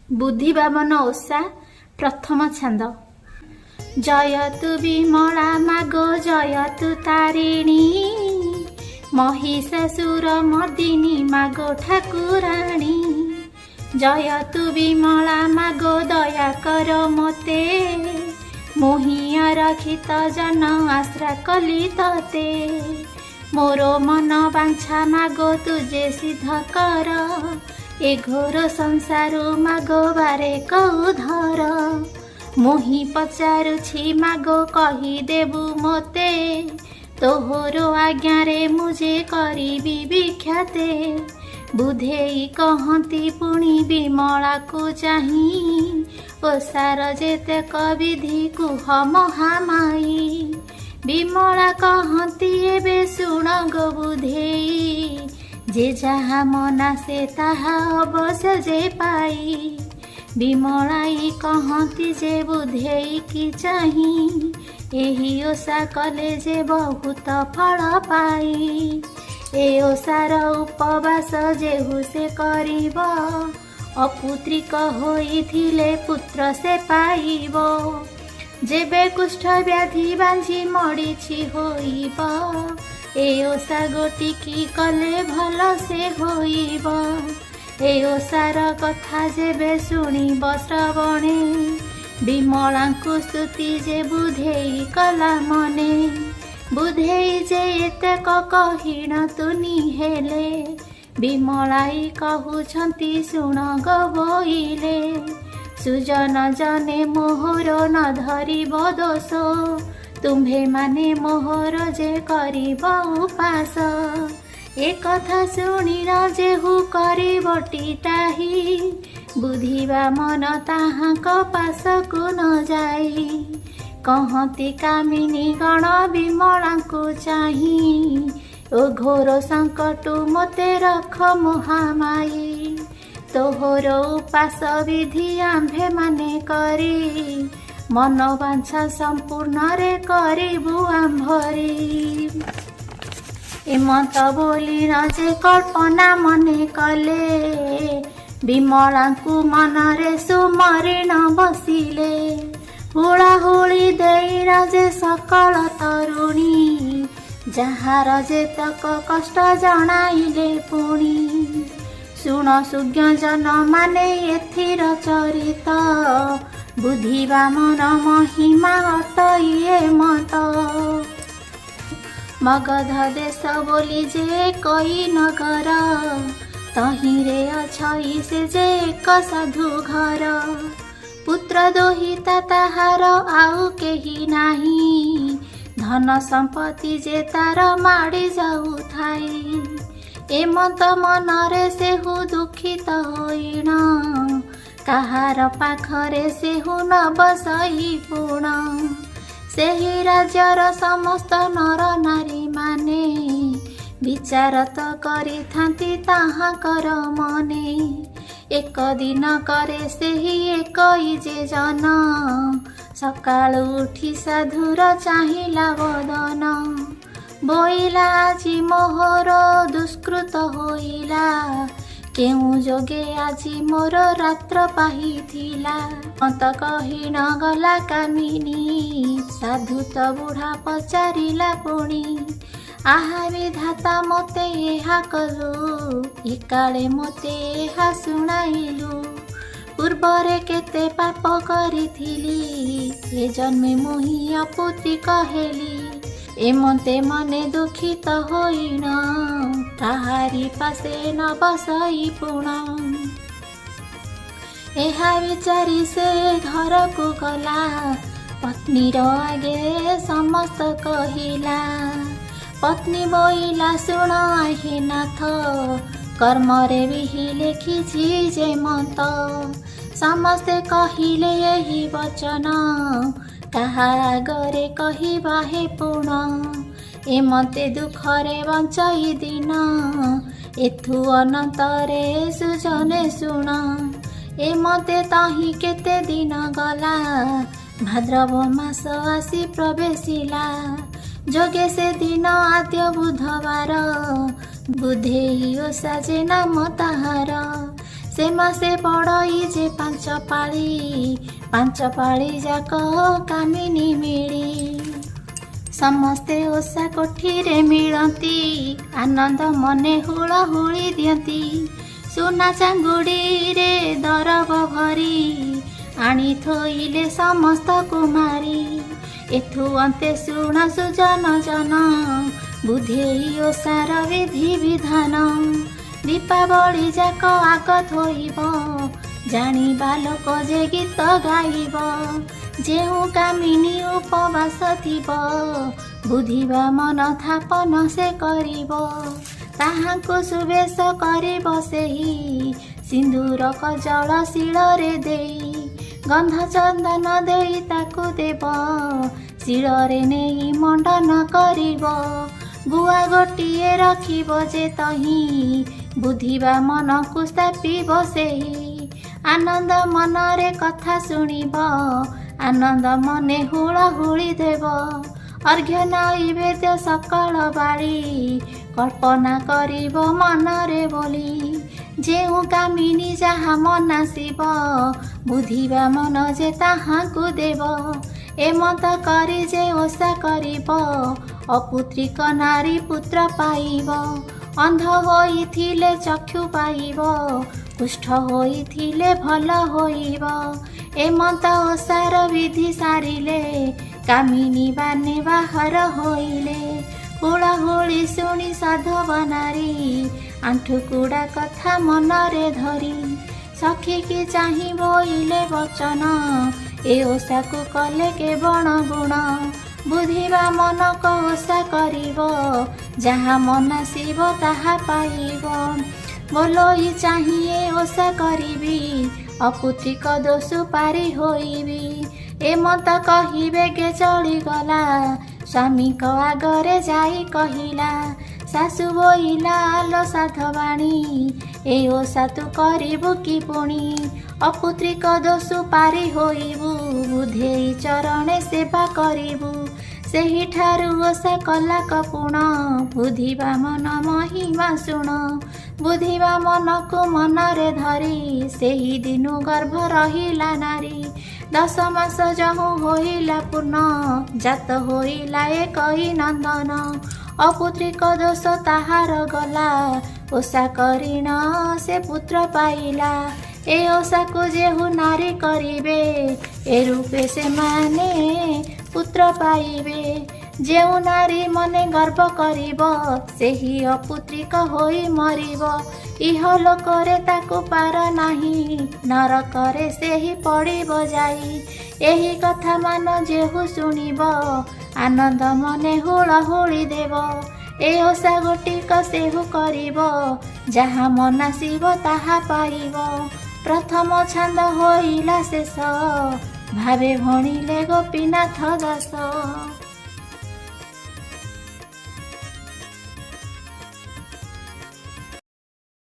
बुद्धि बामन ओषा प्रथम छांद। जयतु विमला मागो जयतु तारिणी, महिषासुर मर्दिनी मागो ठाकुराणी। जयतु विमला मागो दया कर मोते, मोहिया रखित जन आश्रा कली तते। मोरो मन बांछा मागो तुझे सिद्ध कर, ए घोर संसारु मागो बारे कौ धर। मोहि पचारुछि मागो कही देबु मोते, तोहरो आज्ञारे मुझे करिबि विख्याते। बुधेई कहती पुणी विमला को चाही, ओसार जेतेक विधि कुह महामाई। विमला कहती एबे शुण गो बुधेई, जे जहा मना से ताहा अवश्य जे पाई। विमलाई कहती जे बुधेई की चाही, एही ओषा कले जे बहुत फल पाई। ए ओषार उपवास जेहु से करिब, अपुत्रिक होइथिले पुत्र से पाइब। जेबे कुष्ठ व्याधि बांझी मड़िछि होइब, ए ओषा गोटिकी कले भल से होइब। ए ओषार कथा जेबे शुणिब श्रवणे, विमलांकु स्तुति जे बुधेई कला मने। बुधेई जे एतेक कहिण तुनि हेले, विमलाई कहुछंती शुण गबोइले। सुजन जने मोहर न धरिब दोष, तुम्भे माने मोहर जे करिब उपास। ए कथा शुणिल जेहु करिबटी ताही, बुधिबा मन ताहाक पासकु न जाई। कहती कामिनी गण विमलांकु चाही, ओ घोर संकटु मोते रख महामाई। तोहर उपास विधि आम्भे माने करी, मन बांछा संपूर्ण रे करिबु आम्भरी। एमत बोली जे कल्पना मने कले, विमलांकु मनरे सुमरिण बसिले। हुळाहुळी देई जे सकल तरुणी, जाहार जेतक कष्ट जणाइले पुणी। शुण सुज्ञ जन माने एथिर चरित, बुद्धि बामन महिमा अटइए मत। मगध देश बोली जे कई नगर, तहिरे अछई से जे एक साधु घर। पुत्र दोहिता ताहार आउ केही नाही, धन संपत्ति जे तार माड़ी जाऊ थाई। एमत मनरे सेहु दुखित होइण, काहार पाखरे सेहु न बसई पुण। सेही राज्यर समस्त नर नारी माने, विचार त करिथांती ताहाकर मने। एक दिन करे सेही एकई जे जन, सकाळु उठी साधुर चाहिला बदन। बोइला आजी मोहर दुष्कृत होइला, केउ जोगे आजी मोर रात्र पाहिथिला। मत कहि न गला कामिनी, साधु त बुढ़ा पचारिला पुणी। आहा विधाता मोते एहा कलु, एकाळे मोते एहा शुणाइलु। पूर्वरे केते पाप करिथिली, ए जन्मे मोहि अपुत्रिक हेली। एमते मने दुखित होइण, काहारी पासे न बसई पुण। एहा विचारी से घर को गला, पत्नीर आगे समस्त कहिला। पत्नी बोइला शुण आहे नाथ, कर्मरे बिहि लेखिछि जे मत। समस्ते कहिले यही वचन, काहा आगरे कहिबा हे पुण। एमते दुखरे बंचाई दिन, एथु अनंतरे सुजने शुण। एमते ताही केते दिन गला, भाद्रव मास आसी प्रवेशिला। जोगे से दिन आद्य बुधवार, बुधेई ओषा जे नाम ताहार। से मासे पड़ई जे 5 पाଳି जाक कामिनी मिली समस्ते ओषा कोठीरे मिलती आनंद मने हुलहुली दियंती सुना चांगुड़ी रे दरब भरी आनी थोइले समस्त कुमारी एथु अंते शुण सुजन जन बुधेई ओषार विधि विधान दीपावली जाक आग थोइब जानिबा लोक जे गीत गाइब जेउ कामिनी उपवास थिब बुधिबा मन थापन से करिब ताहाको सुबेश करिब सेही सिंदूरक जल शिଳରେ देई गंध चंदन देई ताकु देब शिଳରେ नेई मंडन करिब गुआ गोटिए रखिब जे तही बुधिबा मन को स्थापिब सेही आनंद मनरे कथा शुणिब आनंद मने हुलहुली देव अर्घ्य नैवेद्य सकल बाड़ी कल्पना करिब मनरे बोली जेउ कामिनी जहा मनासिब बुधिबा मन जे ताहाकु देव एमत करी जे ओषा करिब अपुत्रिक नारी पुत्र पाइब अंध होइथिले चक्षु पाइब कुष्ठ होइथिले भल होइब एमत ओषार विधि सारिले कामिनी बाने बाहर होइले हुलहुली शुणी साधव नारी आंठुकुड़ा कथा मनरे धरी सखी की चाहि बोइले वचन ए ओषा को कले के बण गुण बुधिबा मन को ओषा करिब जहा मनासिब ताहा पाइब बोलोई चाहिए ओषा करिबी अपुत्रिक दोष पारी होइबी एमत कहिबे गे चलिगला स्वामी को आगरे जाई कहिला सासु बोइला आलो साधवाणी ए ओषा तू करिबु कि पुणी अपुत्रिक दोष पारी होइबु बुधेई चरणे सेवा करिबु सेही ठारु ओषा कला कपुण बुधिबा मन महिमा शुण बुधिबा मन को मनरे धरी सेही दिनु गर्भ रहिला नारी 10 मास जहु होइला पूर्ण जात होइला एकई नंदन अपुत्रिक दोष ताहार गला ओषा करिण से पुत्र पाइला ए ओषा को जेहु नारी करिबे ए रूपे से माने पुत्र पाइबे जेउ नारी मने गर्व करिब सेही अपुत्रिक होई मरिब इह लोकरे ताकु पार नाही नरकरे सेही पड़िब जाई एही कथा मान जेहु शुणिब आनंद मने हुलहुली देव ए ओषा गोटिक सेहु करिब जहा मनासिब ताहा पाइब प्रथम छंद होइला शेष भावे भणिले गोपीनाथ दास।